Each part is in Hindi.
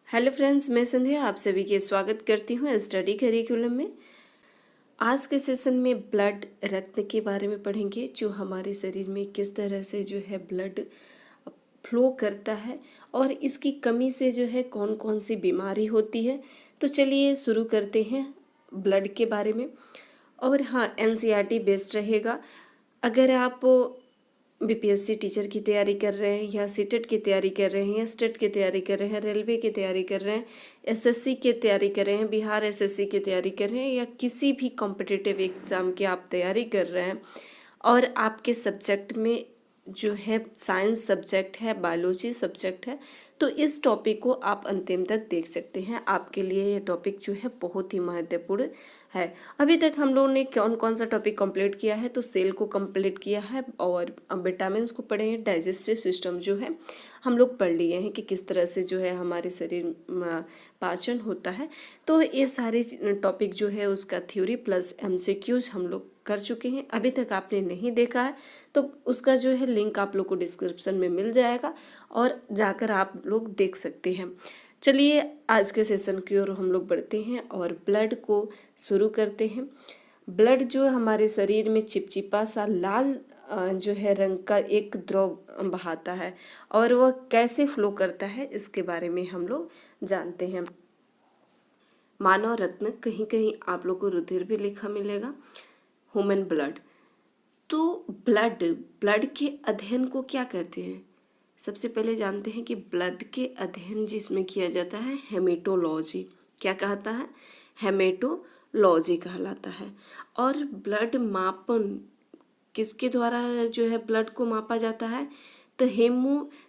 हेलो फ्रेंड्स, मैं संध्या आप सभी के स्वागत करती हूँ स्टडी करिकुलम में। आज के सेशन में ब्लड रक्त के बारे में पढ़ेंगे, जो हमारे शरीर में किस तरह से जो है ब्लड फ्लो करता है और इसकी कमी से जो है कौन कौन सी बीमारी होती है। तो चलिए शुरू करते हैं ब्लड के बारे में। और हाँ, एनसीईआरटी बेस्ड रहेगा। अगर आप बीपीएससी टीचर की तैयारी कर रहे हैं या सीटेट की तैयारी कर रहे हैं या स्टेट की तैयारी कर रहे हैं, रेलवे की तैयारी कर रहे हैं, एसएससी की तैयारी कर रहे हैं, बिहार एसएससी की तैयारी कर रहे हैं या किसी भी कॉम्पिटिटिव एग्ज़ाम की आप तैयारी कर रहे हैं और आपके सब्जेक्ट में जो है साइंस सब्जेक्ट है, बायोलॉजी सब्जेक्ट है, तो इस टॉपिक को आप अंतिम तक देख सकते हैं। आपके लिए ये टॉपिक जो है बहुत ही महत्वपूर्ण है। अभी तक हम लोगों ने कौन कौन सा टॉपिक कंप्लीट किया है, तो सेल को कंप्लीट किया है और विटामिन्स को पढ़े हैं। डाइजेस्टिव सिस्टम जो है हम लोग पढ़ लिए हैं कि किस तरह से जो है हमारे शरीर पाचन होता है। तो ये सारे टॉपिक जो है उसका थ्योरी प्लस एमसीक्यूज हम लोग कर चुके हैं। अभी तक आपने नहीं देखा है तो उसका जो है लिंक आप लोग को डिस्क्रिप्शन में मिल जाएगा और जाकर आप लोग देख सकते हैं। चलिए आज के सेशन की ओर हम लोग बढ़ते हैं और ब्लड को शुरू करते हैं। ब्लड जो हमारे शरीर में चिपचिपा सा लाल जो है रंग का एक द्रव बहाता है और वह कैसे फ्लो करता है इसके बारे में हम लोग जानते हैं। मानव रत्न, कहीं कहीं आप लोग को रुधिर भी लिखा मिलेगा, ह्यूमन ब्लड। तो ब्लड के अध्ययन को क्या कहते हैं? सबसे पहले जानते हैं कि ब्लड के अध्ययन जिसमें किया जाता है हेमेटोलॉजी। क्या कहता है? हेमेटोलॉजी कहलाता है। और ब्लड मापन किसके द्वारा जो है ब्लड को मापा जाता है? तो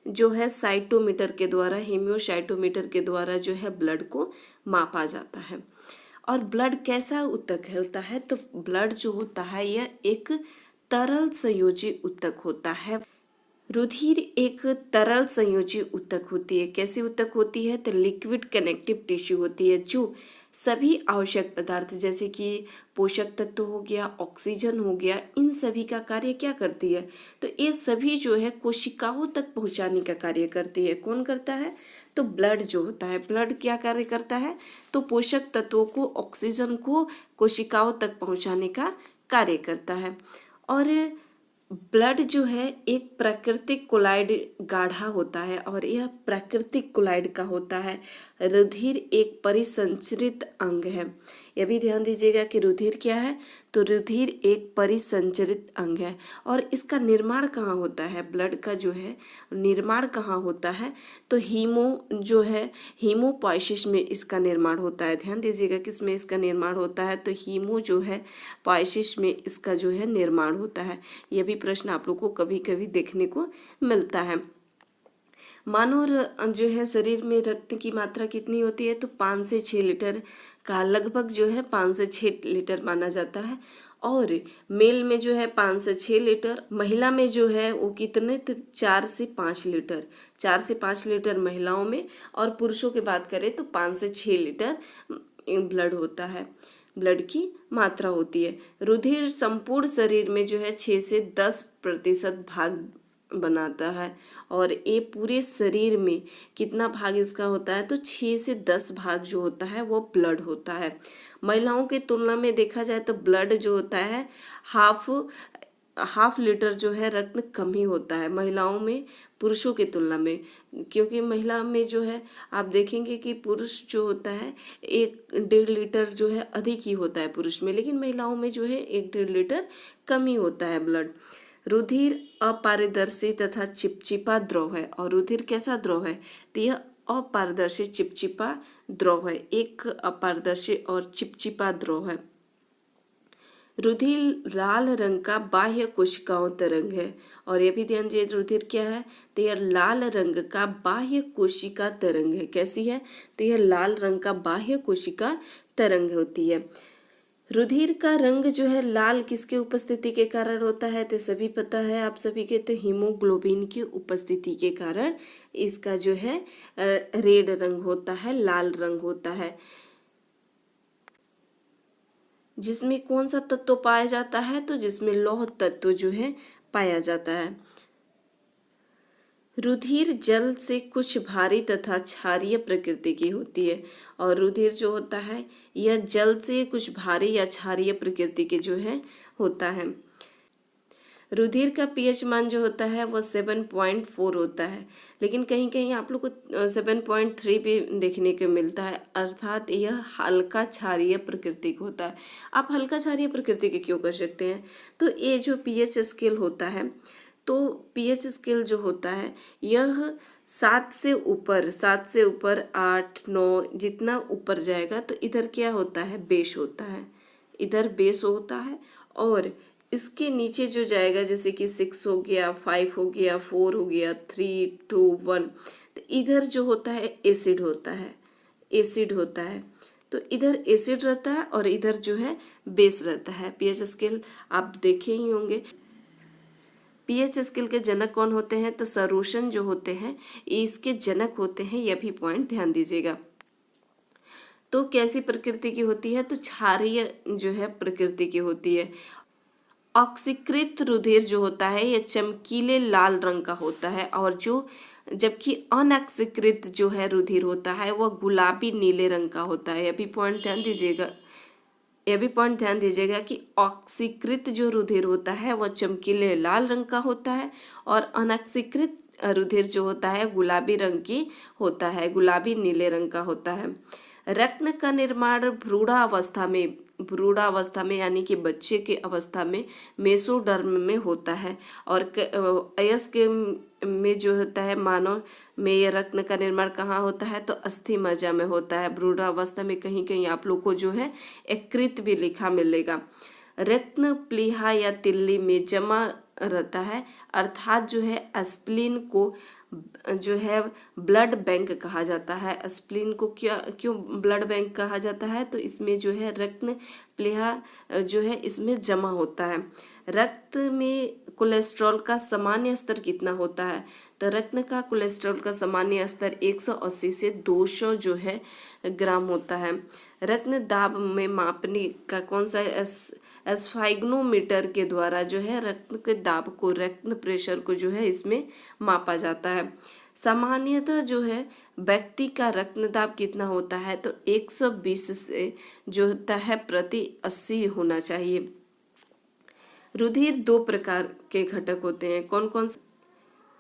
जो है साइटोमीटर के द्वारा, हेमियोसाइटोमीटर के द्वारा जो है ब्लड को मापा जाता है। और ब्लड कैसा ऊतक होता है? तो ब्लड जो होता है यह एक तरल संयोजी ऊतक होता है। रुधिर एक तरल संयोजी ऊतक होती है। कैसी ऊतक होती है? तो लिक्विड कनेक्टिव टिश्यू होती है, जो सभी आवश्यक पदार्थ जैसे कि पोषक तत्व हो गया, ऑक्सीजन हो गया, इन सभी का कार्य क्या करती है? तो ये सभी जो है कोशिकाओं तक पहुंचाने का कार्य करती है। कौन करता है? तो ब्लड जो होता है, ब्लड क्या कार्य करता है? तो पोषक तत्वों को, ऑक्सीजन को कोशिकाओं तक पहुंचाने का कार्य करता है। और ब्लड जो है एक प्राकृतिक कोलाइड गाढ़ा होता है और यह प्राकृतिक कोलाइड का होता है। रुधिर एक परिसंचरित अंग है। यह भी ध्यान दीजिएगा कि रुधिर क्या है? तो रुधिर एक परिसंचरित अंग है। और इसका निर्माण कहाँ होता है? ब्लड का जो है निर्माण कहाँ होता है? तो हीमोपोइसिस में इसका निर्माण होता है। ध्यान दीजिएगा किस में इसका निर्माण होता है? तो हीमो जो है पोइसिस में इसका जो है निर्माण होता है। यह भी प्रश्न आप लोग को कभी कभी देखने को मिलता है। मानव जो है शरीर में रक्त की मात्रा कितनी होती है? तो 5 से 6 लीटर का लगभग जो है 5 से 6 लीटर माना जाता है। और मेल में जो है 5 से 6 लीटर, महिला में जो है वो कितने? तो 4 से 5 लीटर, 4 से 5 लीटर महिलाओं में। और पुरुषों की बात करें तो 5 से 6 लीटर ब्लड होता है, ब्लड की मात्रा होती है। रुधिर संपूर्ण शरीर में जो है 6 से 10% भाग बनाता है। और ये पूरे शरीर में कितना भाग इसका होता है? तो 6 से 10 भाग जो होता है वो ब्लड होता है। महिलाओं की तुलना में देखा जाए तो ब्लड जो होता है हाफ लीटर जो है रक्त कम ही होता है महिलाओं में पुरुषों की तुलना में। क्योंकि महिला में जो है आप देखेंगे कि पुरुष जो होता है 1-1.5 लीटर जो है अधिक ही होता है पुरुष में, लेकिन महिलाओं में जो है 1-1.5 लीटर कम ही होता है ब्लड। रुधिर अपारदर्शी तथा चिपचिपा द्रव है। और रुधिर कैसा द्रव है? तो यह अपारदर्शी चिपचिपा द्रव है, एक अपारदर्शी और चिपचिपा द्रव है। रुधिर लाल रंग का बाह्य कोशिकाओं तरंग है। और ये भी ध्यान दीजिए रुधिर क्या है? तो यह लाल रंग का बाह्य कोशिका तरंग है। कैसी है? तो यह लाल रंग का बाह्य कोशिका तरंग होती है। रुधिर का रंग जो है लाल किसके उपस्थिति के कारण होता है? तो सभी पता है आप सभी के, तो हीमोग्लोबिन की उपस्थिति के कारण इसका जो है रेड रंग होता है, लाल रंग होता है। जिसमें कौन सा तत्व पाया जाता है? तो जिसमें लौह तत्व जो है पाया जाता है। रुधिर जल से कुछ भारी तथा क्षारीय प्रकृति की होती है। और रुधिर जो होता है यह जल से कुछ भारी या क्षारीय प्रकृति के जो है होता है। रुधिर का पीएच मान जो होता है वो 7.4 होता है, लेकिन कहीं कहीं आप लोग को 7.3 भी देखने को मिलता है, अर्थात यह हल्का क्षारीय प्रकृति का होता है। आप हल्का क्षारीय प्रकृति के क्यों कर सकते हैं? तो ये जो पीएच स्केल होता है, तो पीएच स्केल जो होता है यह 7 से ऊपर 8 9 जितना ऊपर जाएगा तो इधर क्या होता है, बेस होता है, इधर बेस होता है। और इसके नीचे जो जाएगा जैसे कि 6 हो गया, 5 हो गया, 4 हो गया, 3 2 1, तो इधर जो होता है एसिड होता है, एसिड होता है। तो इधर एसिड रहता है और इधर जो है बेस रहता है। पीएच स्केल आप देखे ही होंगे। पीएच स्केल के जनक कौन होते हैं? तो सरोशन जो होते हैं इसके जनक होते हैं, यह भी पॉइंट ध्यान दीजिएगा। तो कैसी प्रकृति की होती है? तो क्षारीय जो है प्रकृति की होती है। ऑक्सीकृत रुधिर जो होता है यह चमकीले लाल रंग का होता है, और जो जबकि अनऑक्सीकृत जो है रुधिर होता है वह गुलाबी नीले रंग का होता है। यह भी पॉइंट ध्यान दीजिएगा कि ऑक्सीकृत जो रुधिर होता है वह चमकीले लाल रंग का होता है, और अनऑक्सीकृत रुधिर जो होता है गुलाबी रंग की होता है, गुलाबी नीले रंग का होता है। रत्न का निर्माण भ्रूणावस्था में यानी कि बच्चे के अवस्था में मेसोडर्म में होता है, और अयस्क में जो होता है मानव में यह रत्न का निर्माण कहाँ होता है? तो अस्थि मज्जा में होता है। भ्रूणावस्था में कहीं कहीं आप लोग को जो है यकृत भी लिखा मिलेगा। रत्न प्लीहा या तिल्ली में जमा रहता है, अर्थात जो है स्प्लीन को जो है ब्लड बैंक कहा जाता है। स्प्लीन को क्यों ब्लड बैंक कहा जाता है? तो इसमें जो है रत्न प्लीहा जो है इसमें जमा होता है। रक्त में कोलेस्ट्रॉल का सामान्य स्तर कितना होता है? तो रत्न का कोलेस्ट्रॉल का सामान्य स्तर 180 से 200 जो है ग्राम होता है। रत्न दाब में मापने का कौन सा एस्फाइग्नोमीटर के द्वारा जो है रक्त के दाब को, रक्त प्रेशर को जो है इसमें मापा जाता है। सामान्यतः जो है व्यक्ति का रक्तदाब कितना होता है? तो 120 से जो होता है प्रति 80 होना चाहिए। रुधिर 2 प्रकार के घटक होते हैं, कौन कौन से?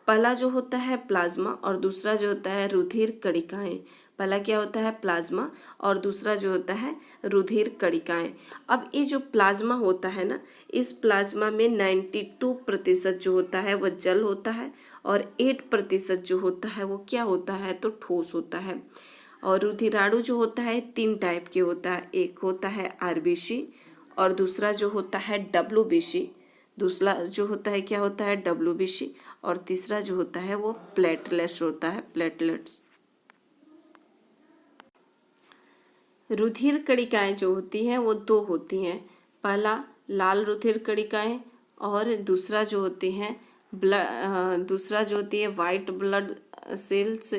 पहला जो होता है प्लाज्मा और दूसरा जो होता है रुधिर कणिकाएं। पहला क्या होता है? प्लाज्मा, और दूसरा जो होता है रुधिर कणिकाएं। अब ये जो प्लाज्मा होता है ना, इस प्लाज्मा में 92% जो होता है वह जल होता है, और 8% जो होता है वो क्या होता है? तो ठोस होता है। और रुधिराणु जो होता है 3 टाइप के होता है, एक होता है आरबीसी, और दूसरा जो होता है डब्ल्यूबीसी, दूसरा जो होता है क्या होता है? डब्ल्यूबीसी, और तीसरा जो होता है वो प्लेटलेट्स होता है, प्लेटलेट्स। रुधिर कणिकाएं जो होती हैं वो 2 होती हैं, पहला लाल रुधिर कणिकाएं, और दूसरा जो होती है वाइट ब्लड सेल्स,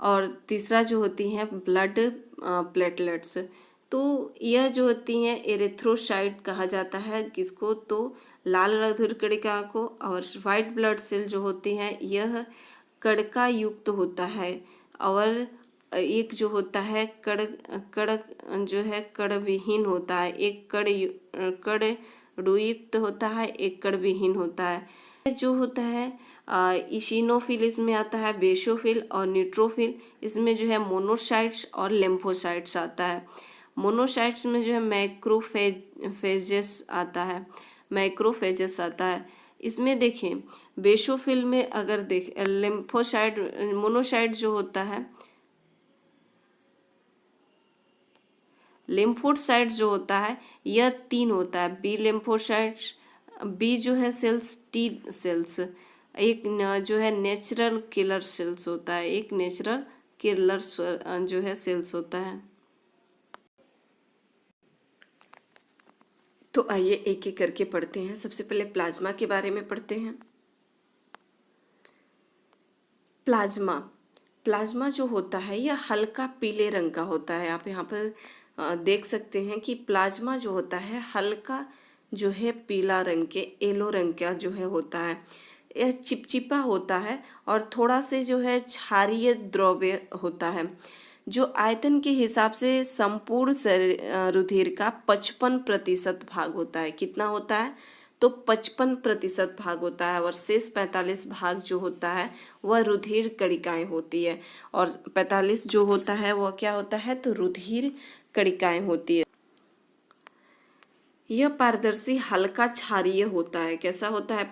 और तीसरा जो होती हैं ब्लड प्लेटलेट्स। तो यह जो होती हैं एरिथ्रोसाइट कहा जाता है किसको? तो लाल रुधिर कणिका को। और वाइट ब्लड सेल जो होती हैं यह कणिका युक्त होता है, और एक जो होता है कण जो है कणविहीन होता है, एक कणयुक्त होता है, एक कणविहीन होता है। जो होता है इशिनोफिल इसमें आता है, बेसोफिल और न्यूट्रोफिल इसमें जो है मोनोसाइट्स और लिम्फोसाइट्स आता है। मोनोसाइट्स में जो है मैक्रोफेजेस आता है। इसमें देखें बेसोफिल में अगर लिम्फोसाइट मोनोसाइट जो होता है, लिम्फोसाइट जो होता है यह 3 होता है, बी लिम्फोसाइट्स, बी जो है सेल्स, टी सेल्स, एक जो है नेचुरल किलर सेल्स होता है, एक नेचुरल किलर जो है सेल्स होता है। तो आइए एक एक करके पढ़ते हैं। सबसे पहले प्लाज्मा के बारे में पढ़ते हैं। प्लाज्मा जो होता है यह हल्का पीले रंग का होता है। आप यहाँ पर देख सकते हैं कि प्लाज्मा जो होता है हल्का जो है पीला रंग के, येलो रंग का जो है होता है। यह चिपचिपा होता है और थोड़ा से जो है क्षारीय द्रव्य होता है, जो आयतन के हिसाब से संपूर्ण रुधिर का 55% भाग होता है। कितना होता है? तो 55% भाग होता है और शेष 45 भाग जो होता है वह रुधिर कणिकाएं होती है। और 45 जो होता है वह क्या होता है? तो रुधिर कणिकाएं होती है। यह पारदर्शी हल्का क्षारीय होता है। कैसा होता है?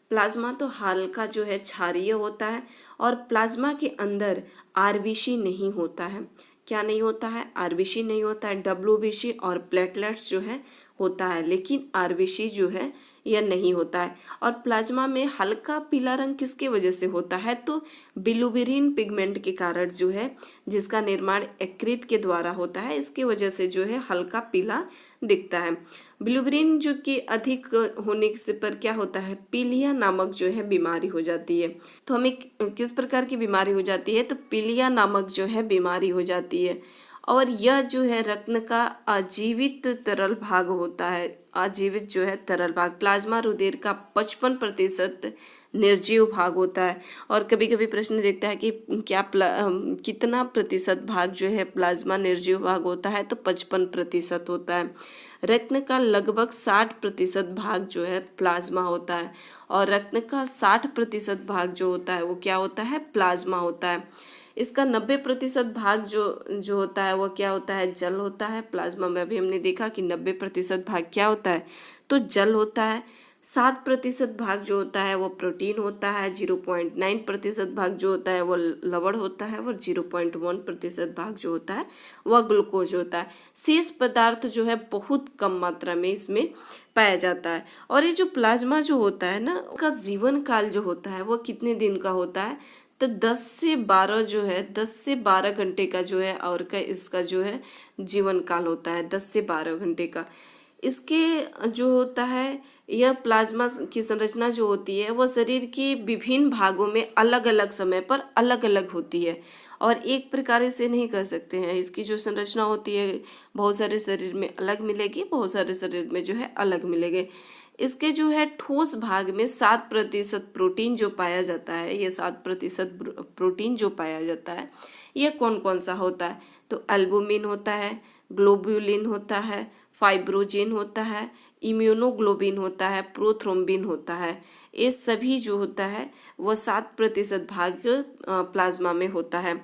प्लाज्मा तो हल्का जो है क्षारीय होता है और प्लाज्मा के अंदर आरबीसी नहीं होता है। क्या नहीं होता है? आरबीसी नहीं होता है। डब्ल्यूबीसी और प्लेटलेट्स जो है होता है, लेकिन आरबीसी जो है यह नहीं होता है। और प्लाज्मा में हल्का पीला रंग किसके वजह से होता है? तो बिलुबिरिन पिगमेंट के कारण जो है, जिसका निर्माण यकृत के द्वारा होता है, इसके वजह से जो है हल्का पीला दिखता है। बिलुबिरिन जो कि अधिक होने से पर क्या होता है? पीलिया नामक जो है बीमारी हो जाती है। तो हमें किस प्रकार की बीमारी हो जाती है? तो पीलिया नामक जो है बीमारी हो जाती है। और यह जो है रक्त का अजीवित तरल भाग होता है। अजीवित जो है तरल भाग, प्लाज्मा रुधिर का 55% निर्जीव भाग होता है। और कभी कभी प्रश्न देखता है कि कितना प्रतिशत भाग जो है प्लाज्मा निर्जीव भाग होता है? तो 55% होता है। रक्त का लगभग 60% भाग जो है प्लाज्मा होता है और रक्त का 60% भाग जो होता है वो क्या होता है? प्लाज्मा होता है। इसका 90% भाग जो होता है वह क्या होता है? जल होता है। प्लाज्मा में अभी हमने देखा कि 90% भाग क्या होता है? तो जल होता है। 7% भाग जो होता है वो प्रोटीन होता है। 0.9% भाग जो होता है वो लवण होता है और 0.1% भाग जो होता है वह ग्लूकोज होता है। शेष पदार्थ जो है बहुत कम मात्रा में इसमें पाया जाता है। और ये जो प्लाज्मा जो होता है ना, उसका जीवन काल जो होता है वो कितने दिन का होता है? तो 10 से 12 घंटे का जो है और का इसका जो है जीवन काल होता है, 10 से 12 घंटे का। इसके जो होता है, यह प्लाज्मा की संरचना जो होती है वह शरीर के विभिन्न भागों में अलग अलग समय पर अलग अलग होती है और एक प्रकार से नहीं कर सकते हैं। इसकी जो संरचना होती है बहुत सारे शरीर में अलग मिलेगी, बहुत सारे शरीर में जो है अलग मिलेगी। इसके जो है ठोस भाग में 7% प्रोटीन जो पाया जाता है, ये 7% प्रोटीन जो पाया जाता है ये कौन कौन सा होता है? तो एल्बुमिन होता है, ग्लोब्युलिन होता है, फाइब्रोजिन होता है, इम्यूनोग्लोबिन होता है, प्रोथ्रोम्बिन होता है। ये सभी जो होता है वह 7% भाग प्लाज्मा में होता है।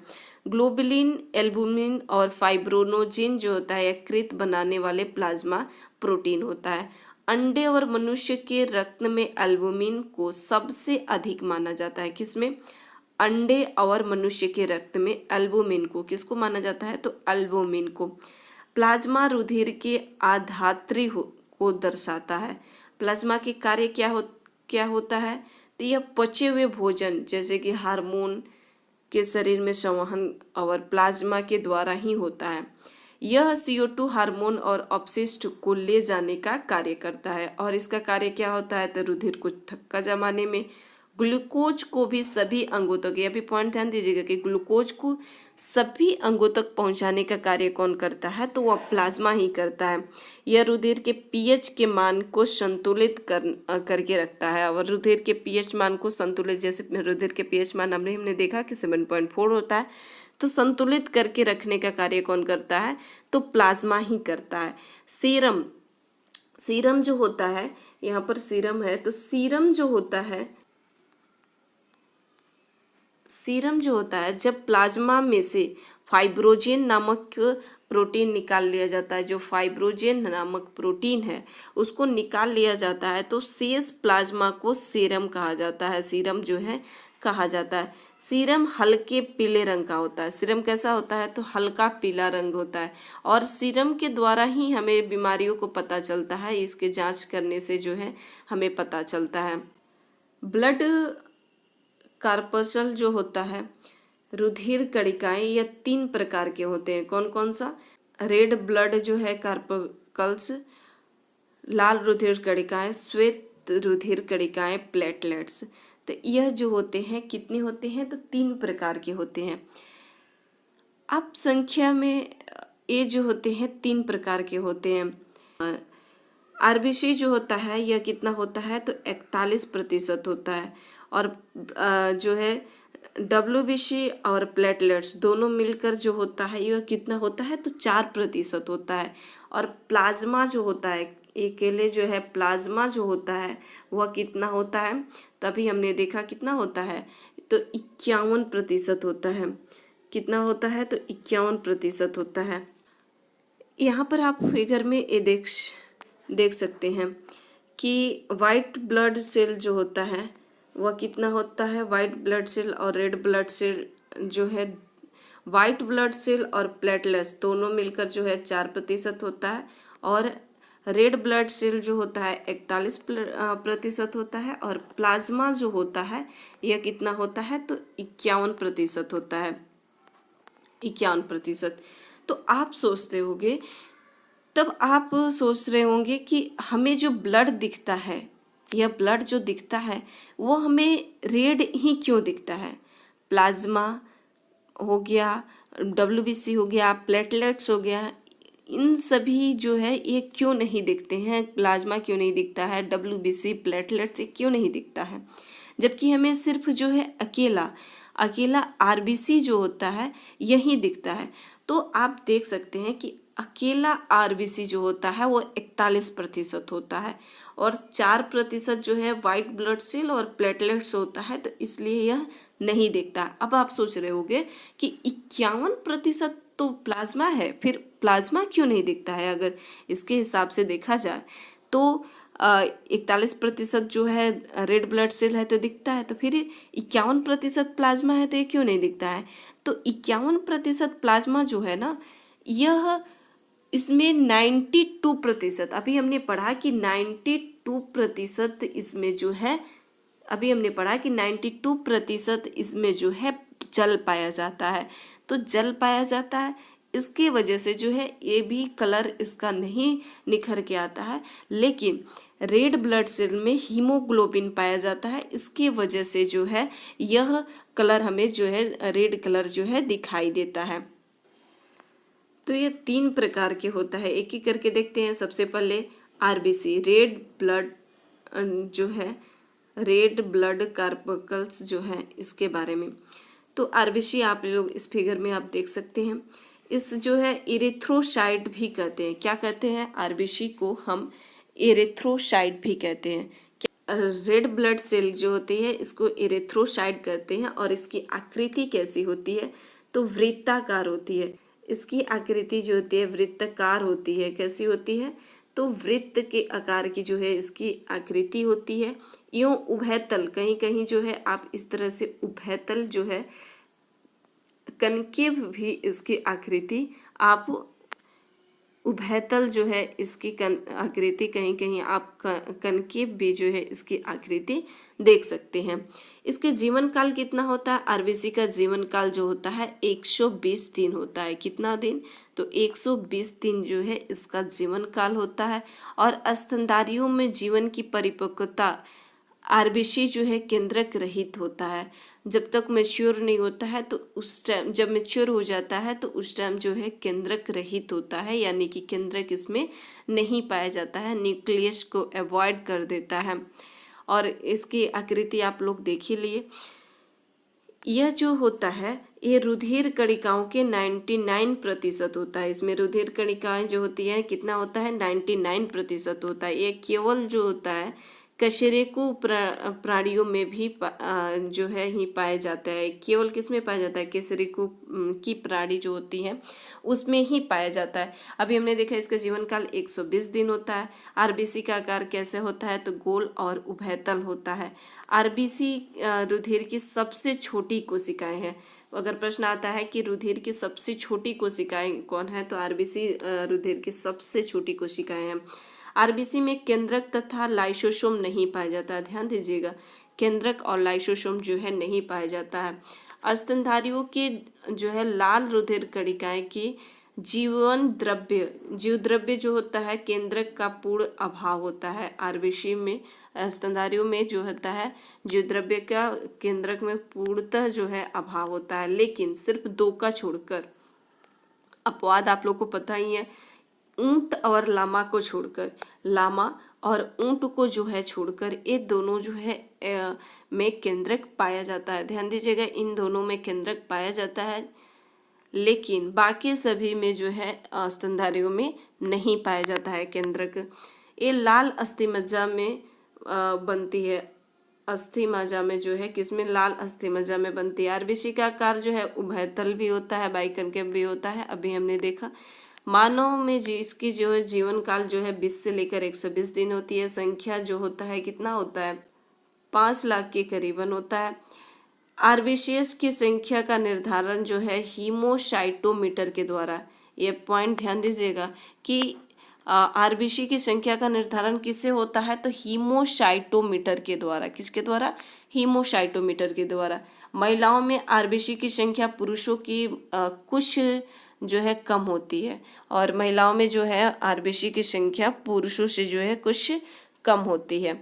ग्लोबुलिन, एल्बुमिन और फाइब्रोनोजिन जो होता है यकृत बनाने वाले प्लाज्मा प्रोटीन होता है। अंडे और मनुष्य के रक्त में एल्बुमिन को सबसे अधिक माना जाता है। किसमें? अंडे और मनुष्य के रक्त में एल्बुमिन को किसको माना जाता है? तो एल्बुमिन को। प्लाज्मा रुधिर के आधात्री को दर्शाता है। प्लाज्मा के कार्य क्या होता है? तो यह पचे हुए भोजन जैसे कि हार्मोन के शरीर में संवहन और प्लाज्मा के द्वारा ही होता है। यह CO2 हार्मोन और अपशिष्ट को ले जाने का कार्य करता है। और इसका कार्य क्या होता है? तो रुधिर को थक्का जमाने में। ग्लूकोज को भी सभी अंगों तक, यह भी पॉइंट ध्यान दीजिएगा कि ग्लूकोज को सभी अंगों तक पहुंचाने का कार्य कौन करता है? तो वह प्लाज्मा ही करता है। यह रुधिर के pH के मान को संतुलित करके रखता है। और रुधिर के pH मान को संतुलित, जैसे रुधिर के pH मान हमने देखा कि 7.4 होता है, तो संतुलित करके रखने का कार्य कौन करता है? तो प्लाज्मा ही करता है। सीरम जो होता है, यहाँ पर सीरम है, तो सीरम जो होता है जब प्लाज्मा में से फाइब्रोजिन नामक प्रोटीन निकाल लिया जाता है, जो फाइब्रोजिन नामक प्रोटीन है उसको निकाल लिया जाता है, तो शेष प्लाज्मा को सीरम कहा जाता है। सीरम जो है कहा जाता है। सीरम हल्के पीले रंग का होता है। सीरम कैसा होता है? तो हल्का पीला रंग होता है। और सीरम के द्वारा ही हमें बीमारियों को पता चलता है, इसके जांच करने से जो है हमें पता चलता है। ब्लड कार्पसल जो होता है, रुधिर कणिकाएं, यह 3 प्रकार के होते हैं। कौन कौन सा? रेड ब्लड जो है कार्पकल्स, लाल रुधिर कणिकाएं, श्वेत रुधिर कणिकाएं, प्लेटलेट्स। तो यह जो होते हैं कितने होते हैं? तो 3 प्रकार के होते हैं। अब संख्या में ये जो होते हैं 3 प्रकार के होते हैं। आरबीसी जो होता है यह कितना होता है? तो 41% होता है। और जो है WBC और प्लेटलेट्स दोनों मिलकर जो होता है यह कितना होता है, तो 4% होता है। और प्लाज्मा जो होता है, अकेले जो है प्लाज्मा जो होता है वह कितना होता है, तभी हमने देखा कितना होता है, तो 51% होता है। कितना होता है, तो 51% होता है। यहाँ पर आप फिगर में ये देख सकते हैं कि वाइट ब्लड सेल जो होता है वह कितना होता है, वाइट ब्लड सेल और रेड ब्लड सेल जो है, वाइट ब्लड सेल और प्लेटलेट्स दोनों मिलकर जो है 4% होता है, और रेड ब्लड सेल जो होता है 41% होता है, और प्लाज्मा जो होता है यह कितना होता है, तो 51% होता है, 51%। तो आप सोचते होंगे, तब आप सोच रहे होंगे कि हमें जो ब्लड दिखता है, यह ब्लड जो दिखता है वो हमें रेड ही क्यों दिखता है। प्लाज्मा हो गया, WBC हो गया, प्लेटलेट्स हो गया, इन सभी जो है ये क्यों नहीं दिखते हैं, प्लाज्मा क्यों नहीं दिखता है, WBC प्लेटलेट्स ये क्यों नहीं दिखता है, जबकि हमें सिर्फ जो है अकेला RBC जो होता है यही दिखता है। तो आप देख सकते हैं कि अकेला RBC जो होता है वो 41% होता है, और 4% जो है वाइट ब्लड सेल और प्लेटलेट्स होता है, तो इसलिए यह नहीं दिखता। अब आप सोच रहे होंगे कि 51% तो प्लाज्मा है, फिर प्लाज्मा क्यों नहीं दिखता है। अगर इसके हिसाब से देखा जाए तो 41% जो है रेड ब्लड सेल है तो दिखता है, तो फिर 51% प्लाज्मा है तो ये क्यों नहीं दिखता है। तो 51% प्लाज्मा जो है ना, यह इसमें 92%, अभी हमने पढ़ा कि 92% इसमें जो है, अभी हमने पढ़ा कि 92% इसमें जो है जल पाया जाता है। तो जल पाया जाता है, इसके वजह से जो है ये भी कलर इसका नहीं निखर के आता है, लेकिन रेड ब्लड सेल में हीमोग्लोबिन पाया जाता है, इसके वजह से जो है यह कलर हमें जो है रेड कलर जो है दिखाई देता है। तो ये 3 प्रकार के होता है, एक एक करके देखते हैं। सबसे पहले RBC, रेड ब्लड जो है, रेड ब्लड कार्पकल्स जो है, इसके बारे में। तो RBC आप लोग इस फिगर में आप देख सकते हैं, इस जो है इरिथ्रोसाइट भी कहते हैं। क्या कहते हैं, RBC को हम इरिथ्रोसाइट भी कहते हैं। रेड ब्लड सेल जो होती है इसको इरिथ्रोसाइट कहते हैं, और इसकी आकृति कैसी होती है, तो वृत्ताकार होती है। इसकी आकृति जो होती है वृत्ताकार होती है। कैसी होती है, तो वृत्त के आकार की जो है इसकी आकृति होती है। यूं उभयतल, कहीं कहीं जो है आप इस तरह से उभयतल जो है, कनकेव भी इसकी आकृति आप उभयतल जो है इसकी आकृति, कहीं कहीं आप कनकेव भी जो है इसकी आकृति देख सकते हैं। इसके जीवन काल कितना होता है, RBC का जीवन काल जो होता है 120 दिन होता है। कितना दिन, तो 120 दिन जो है इसका जीवन काल होता है। और स्तनधारियों में जीवन की परिपक्वता RBC जो है केंद्रक रहित होता है। जब तक मैच्योर नहीं होता है तो उस टाइम, जब मैच्योर हो जाता है तो उस टाइम जो है केंद्रक रहित होता है, यानी कि केंद्रक इसमें नहीं पाया जाता है, न्यूक्लियस को अवॉइड कर देता है। और इसकी आकृति आप लोग देख ही लिए। यह जो होता है ये रुधिर कणिकाओं के 99% होता है। इसमें रुधिर कणिकाएं जो होती हैं कितना होता है, 99% होता है। ये केवल जो होता है कशेरुकी प्राणियों में भी जो है ही पाया जाता है। केवल किस में पाया जाता है, कशेरुकी की प्राणी जो होती है उसमें ही पाया जाता है। अभी हमने देखा इसका जीवन काल 120 दिन होता है। RBC का आकार कैसे होता है, तो गोल और उभयतल होता है। RBC रुधिर की सबसे छोटी कोशिकाएं हैं। अगर प्रश्न आता है कि रुधिर की सबसे छोटी कोशिकाएं कौन है, तो RBC रुधिर की सबसे छोटी कोशिकाएं हैं। RBC में केंद्रक तथा लाइसोसोम नहीं पाया जाता है। ध्यान दीजिएगा, केंद्रक और लाइसोसोम जो है नहीं पाया जाता है। स्तनधारियों के जो है लाल रुधिर कणिकाएं की जीव द्रव्य जो होता है केंद्रक का पूर्ण अभाव होता है। RBC में स्तनधारियों में जो होता है जीव द्रव्य का केंद्रक में पूर्णतः जो है अभाव होता है, लेकिन सिर्फ 2 का छोड़कर। अपवाद आप लोग को पता ही है, ऊंट और लामा को छोड़कर, लामा और ऊंट को जो है छोड़कर ये दोनों जो है में केंद्रक पाया जाता है। ध्यान दीजिएगा, इन दोनों में केंद्रक पाया जाता है, लेकिन बाकी सभी में जो है स्तनधारियों में नहीं पाया जाता है केंद्रक। ये लाल अस्थिमज्जा में बनती है। अस्थिमज्जा में जो है किसमें? लाल अस्थिमज्जा में बनती है। आरबीसी का आकार जो है उभयतल भी होता है, बाइकनकेव भी होता है, अभी हमने देखा। मानव में इसकी जो है जीवन काल जो है 20 से लेकर 120 दिन होती है। संख्या जो होता है कितना होता है? 5 लाख के करीबन होता है। आरबीसीएस की संख्या का निर्धारण जो है हीमोसाइटोमीटर के द्वारा, ये पॉइंट ध्यान दीजिएगा कि आरबीसी की संख्या का निर्धारण किससे होता है? तो हीमोसाइटोमीटर के द्वारा। किसके द्वारा? हीमोसाइटोमीटर के द्वारा। महिलाओं में आरबीसी की संख्या पुरुषों की कुछ जो है कम होती है, और महिलाओं में जो है आरबीसी की संख्या पुरुषों से जो है कुछ कम होती है।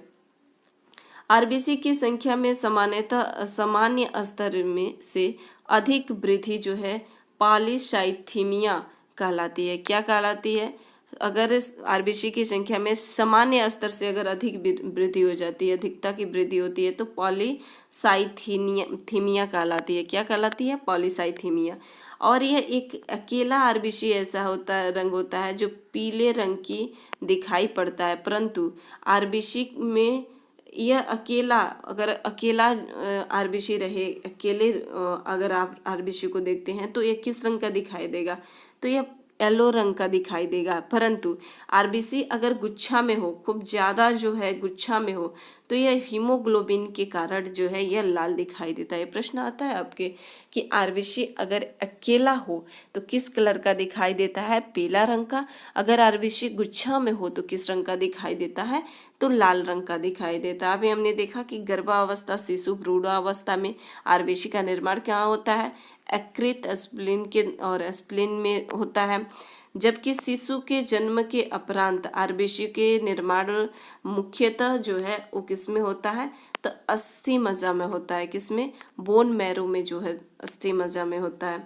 आरबीसी की संख्या में सामान्यतः सामान्य स्तर में से अधिक वृद्धि जो है पॉलीसाइथीमिया कहलाती है। क्या कहलाती है? अगर आरबीसी की संख्या में सामान्य स्तर से अगर अधिक वृद्धि हो जाती है, अधिकता की वृद्धि होती है, तो पॉलीसाइथीमिया कहलाती है। क्या कहलाती है? पॉलीसाइथीमिया। और यह एक अकेला आरबीसी ऐसा होता है, रंग होता है जो पीले रंग की दिखाई पड़ता है, परंतु आरबीसी में यह अकेला, अगर अकेला आरबीसी रहे, अकेले अगर आप आरबीसी को देखते हैं तो ये किस रंग का दिखाई देगा? तो यह येलो रंग का दिखाई देगा। परंतु आरबीसी अगर गुच्छा में हो, खूब ज़्यादा जो है गुच्छा में हो, तो यह हीमोग्लोबिन के कारण जो है यह लाल दिखाई देता है। प्रश्न आता है आपके कि आरबीसी अगर अकेला हो तो किस कलर का दिखाई देता है? पीला रंग का। अगर आरबीसी गुच्छा में हो तो किस रंग का दिखाई देता है? तो लाल रंग का दिखाई देता है। अभी हमने देखा कि गर्भावस्था, शिशु भ्रूणावस्था में आरबीसी का निर्माण क्या होता है? यकृत, स्प्लीन के और स्प्लीन में होता है, जबकि शिशु के जन्म के उपरांत आरबीसी के निर्माण मुख्यतः जो है वो किसमें होता है? तो अस्थिमज्जा में होता है। किसमें? बोन मैरो में जो है अस्थिमज्जा में होता है।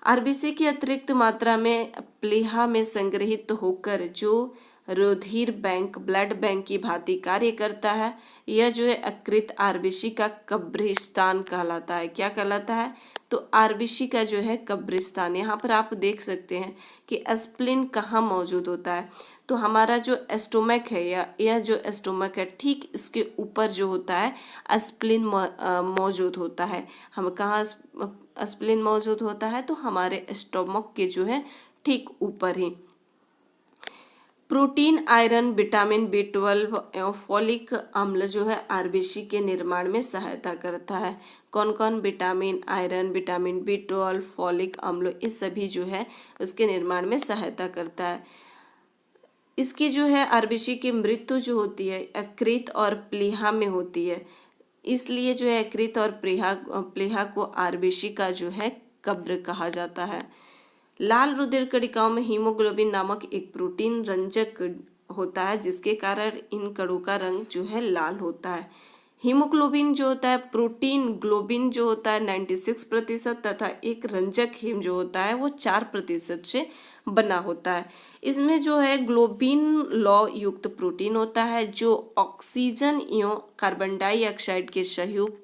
आरबीसी की अतिरिक्त मात्रा में प्लीहा में संग्रहित होकर जो रुधिर बैंक, ब्लड बैंक की भांति कार्य करता है, यह जो है यकृत आरबीसी का कब्रिस्तान कहलाता है। क्या कहलाता है? तो आरबीसी का जो है कब्रिस्तान। यहाँ पर आप देख सकते हैं कि स्प्लीन कहाँ मौजूद होता है। तो हमारा जो एस्टोमक है, या यह जो एस्टोमक है, ठीक इसके ऊपर जो होता है स्प्लीन मौजूद होता है। हम कहाँ स्प्लीन मौजूद होता है? तो हमारे स्टोमक के जो है ठीक ऊपर ही। प्रोटीन, आयरन, विटामिन B12 एवं फॉलिक अम्ल जो है आरबीसी के निर्माण में सहायता करता है। कौन कौन? Vitamin, iron, vitamin B12, folic अम्ल, ये सभी जो है उसके निर्माण में सहायता करता है। इसकी जो है आरबीसी की मृत्यु जो होती है यकृत और प्लीहा में होती है, इसलिए जो है यकृत और प्लीहा को आरबीसी का जो है कब्र कहा जाता है। लाल रुधिर कणिकाओं में हीमोग्लोबिन नामक एक प्रोटीन रंजक होता है, जिसके कारण इन कणों का रंग जो है लाल होता है। हीमोग्लोबिन जो होता है, प्रोटीन ग्लोबिन जो होता है 96% तथा एक रंजक हीम जो होता है वो 4% से बना होता है। इसमें जो है ग्लोबिन लौ युक्त प्रोटीन होता है जो ऑक्सीजन एवं कार्बन डाइऑक्साइड के सहयोग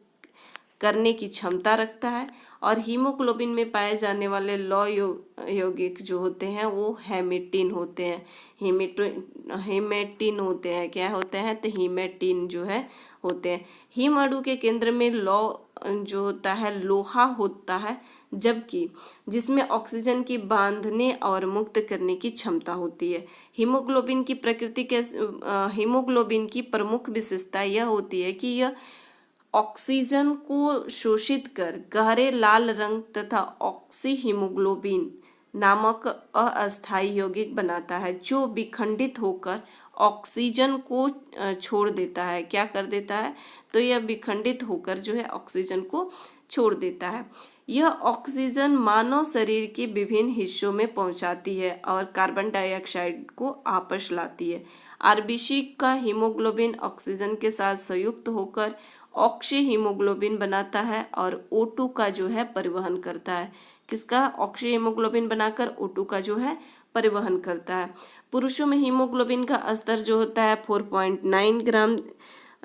करने की क्षमता रखता है, और हीमोग्लोबिन में पाए जाने वाले लौ यौगिक जो होते हैं वो हेमेटिन होते हैं। हेमेटिन होते हैं। क्या होते हैं? तो हेमेटिन जो है होते हैं। हीम अणु के केंद्र में लौ जो होता है लोहा होता है, जबकि जिसमें ऑक्सीजन की बांधने और मुक्त करने की क्षमता होती है। हीमोग्लोबिन की प्रकृति के हीमोग्लोबिन की प्रमुख विशेषता यह होती है कि यह ऑक्सीजन को शोषित कर गहरे लाल रंग तथा ऑक्सी हीमोग्लोबिन नामक अस्थायी यौगिक बनाता है, जो विखंडित होकर ऑक्सीजन को छोड़ देता है। क्या कर देता है? तो यह विखंडित होकर जो है ऑक्सीजन को छोड़ देता है। यह ऑक्सीजन मानव शरीर के विभिन्न हिस्सों में पहुंचाती है और कार्बन डाइऑक्साइड को वापस लाती है। आरबीसी का हीमोग्लोबिन ऑक्सीजन के साथ संयुक्त होकर ऑक्सी हीमोग्लोबिन बनाता है और O2 का जो है परिवहन करता है। किसका? ऑक्सी हीमोग्लोबिन बनाकर O2 का जो है परिवहन करता है। पुरुषों में हीमोग्लोबिन का स्तर जो होता है 4.9 ग्राम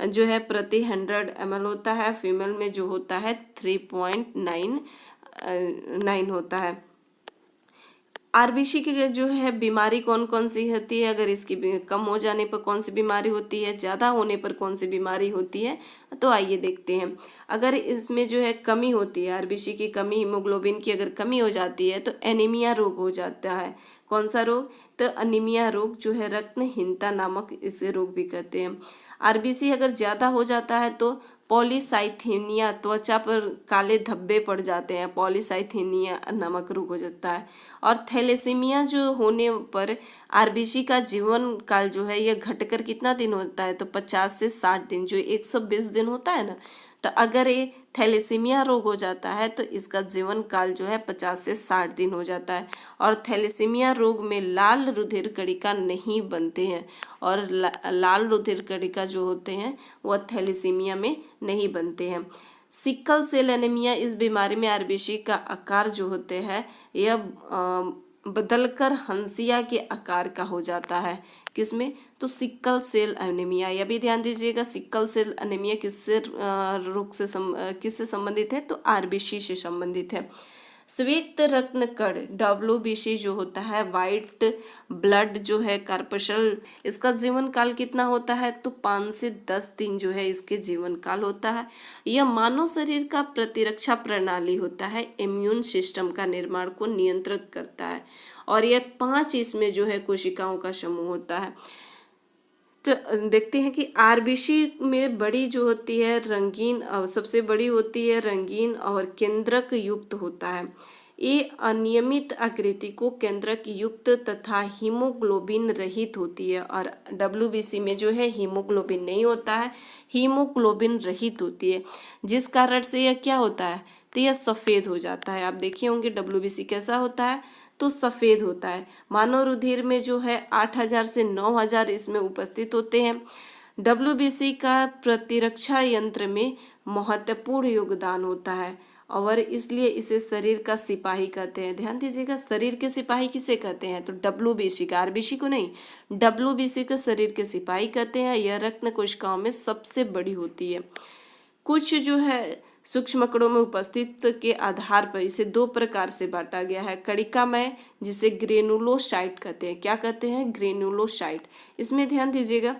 जो है प्रति 100 ml होता है। फीमेल में जो होता है 3.9 होता है। आरबीसी की जो है बीमारी कौन कौन सी होती है, अगर इसकी कम हो जाने पर कौन सी बीमारी होती है, ज़्यादा होने पर कौन सी बीमारी होती है, तो आइए देखते हैं। अगर इसमें जो है कमी होती है, आरबीसी की कमी, हीमोग्लोबिन की अगर कमी हो जाती है तो एनीमिया रोग हो जाता है। कौन सा रोग? तो अनीमिया रोग जो है, रक्तहीनता नामक इसे रोग भी कहते हैं। आरबीसी अगर ज़्यादा हो जाता है तो पॉलीसाइथेनिया, त्वचा पर काले धब्बे पड़ जाते हैं, पॉलीसाइथेनिया नामक रोग हो जाता है। और थैलेसीमिया जो होने पर आरबीसी का जीवन काल जो है यह घटकर कितना दिन होता है, तो 50 से 60 दिन, जो 120 दिन होता है ना, तो अगर ये थैलेसीमिया रोग हो जाता है तो इसका जीवन काल जो है 50 से 60 दिन हो जाता है। और थैलेसीमिया रोग में लाल रुधिर कणिका नहीं बनते हैं, और लाल रुधिर कणिका जो होते हैं वह थैलेसीमिया में नहीं बनते हैं। सिकल सेल एनीमिया, इस बीमारी में आरबीसी का आकार जो होते हैं यह बदलकर हंसिया के आकार का हो जाता है। किसमें? तो सिकल सेल एनीमिया। यह भी ध्यान दीजिएगा, सिकल सेल एनीमिया किससे रोग से किससे संबंधित है, तो आरबीसी से संबंधित है। श्वेत रत्न कण WBC जो होता है, वाइट ब्लड जो है कार्पसल, इसका जीवन काल कितना होता है, तो 5 से 10 दिन जो है इसके जीवन काल होता है। यह मानव शरीर का प्रतिरक्षा प्रणाली होता है, इम्यून सिस्टम का निर्माण को नियंत्रित करता है। और यह 5 इसमें जो है कोशिकाओं का समूह होता है। तो देखते हैं कि आरबीसी में बड़ी जो होती है रंगीन, सबसे बड़ी होती है रंगीन और केंद्रक युक्त होता है। ये अनियमित आकृति को केंद्रक युक्त तथा हीमोग्लोबिन रहित होती है। और WBC में जो है हीमोग्लोबिन नहीं होता है, हीमोग्लोबिन रहित होती है, जिस कारण से यह क्या होता है, तो यह सफ़ेद हो जाता है। आप देखे होंगे WBC कैसा होता है, तो सफ़ेद होता है। मानव रुधिर में जो है 8000 से 9000 इसमें उपस्थित होते हैं। WBC का प्रतिरक्षा यंत्र में महत्वपूर्ण योगदान होता है, और इसलिए इसे शरीर का सिपाही कहते हैं। ध्यान दीजिएगा, शरीर के सिपाही किसे कहते हैं, तो WBC का, आरबीसी को नहीं, WBC को शरीर के सिपाही कहते हैं। यह रक्त कोशिकाओं में सबसे बड़ी होती है। कुछ जो है सूक्ष्म कणों में उपस्थित के आधार पर इसे 2 प्रकार से बांटा गया है। कणिकामय, जिसे ग्रेनुलोसाइट कहते हैं। क्या कहते हैं? ग्रेनुलोसाइट। इसमें ध्यान दीजिएगा,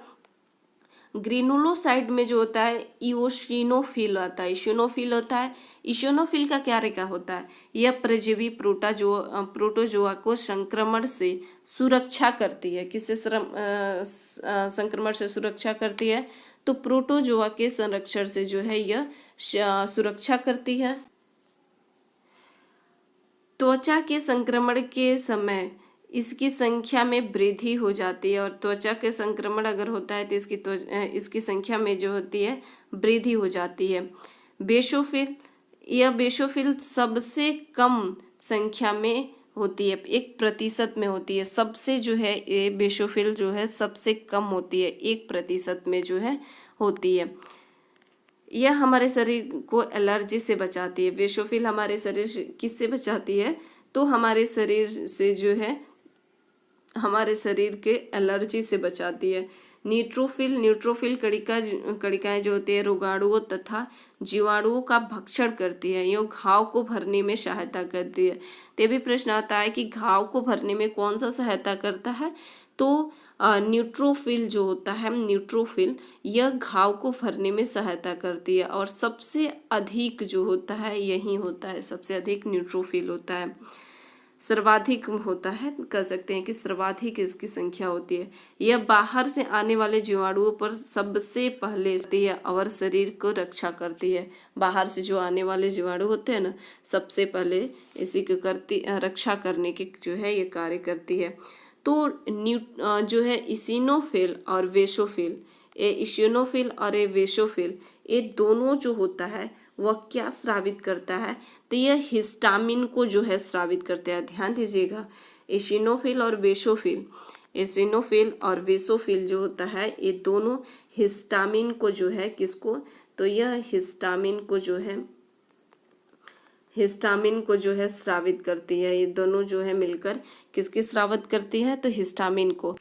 ग्रेनुलोसाइट में जो होता है इओसिनोफिल आता है, इशिनोफिल होता है। इशिनोफिल का क्या रेखा होता है, यह परजीवी प्रोटोजोआ को संक्रमण से सुरक्षा करती है। किससे संक्रमण से सुरक्षा करती है, तो प्रोटोजोआ के संरक्षण से जो है यह सुरक्षा करती है। त्वचा के संक्रमण के समय इसकी संख्या में वृद्धि हो जाती है, और त्वचा के संक्रमण अगर होता है तो इसकी संख्या में जो होती है वृद्धि हो जाती है। बेसोफिल, यह बेसोफिल सबसे कम संख्या में होती है, 1% में होती है। सबसे जो है ये बेसोफिल जो है सबसे कम होती है, 1% में जो है होती है। यह हमारे शरीर को एलर्जी से बचाती है। बेसोफिल हमारे शरीर से किससे बचाती है, तो हमारे शरीर से जो है हमारे शरीर के एलर्जी से बचाती है। न्यूट्रोफिल कणिकाएं जो होती है रोगाणुओं तथा जीवाणुओं का भक्षण करती है। यह घाव को भरने में सहायता करती है। तो भी प्रश्न आता है कि घाव को भरने में कौन सा सहायता करता है, तो न्यूट्रोफिल जो होता है, न्यूट्रोफिल यह घाव को भरने में सहायता करती है। और सबसे अधिक जो होता है यही होता है, सबसे अधिक न्यूट्रोफिल होता है, सर्वाधिक होता है, कह सकते हैं कि सर्वाधिक इसकी संख्या होती है। यह बाहर से आने वाले जीवाणुओं पर सबसे पहले होती है और शरीर को रक्षा करती है। बाहर से जो आने वाले जीवाणु होते हैं ना, सबसे पहले इसी को रक्षा करने की जो है ये कार्य करती है। तो जो है इसिनोफिल और वेसोफिल, ये इसिनोफिल और ये वेसोफिल, ये दोनों जो होता है वह क्या स्रावित करता है, तो यह हिस्टामिन को जो है स्रावित करते हैं। ध्यान दीजिएगा, एसिनोफिल और वेसोफिल, एसिनोफिल और वेसोफिल जो होता है ये दोनों हिस्टामिन को जो है किसको, तो यह हिस्टामिन को जो है हिस्टामिन को जो है स्रावित करती है। ये दोनों जो है मिलकर किसकी स्रावित करती है, तो हिस्टामिन को।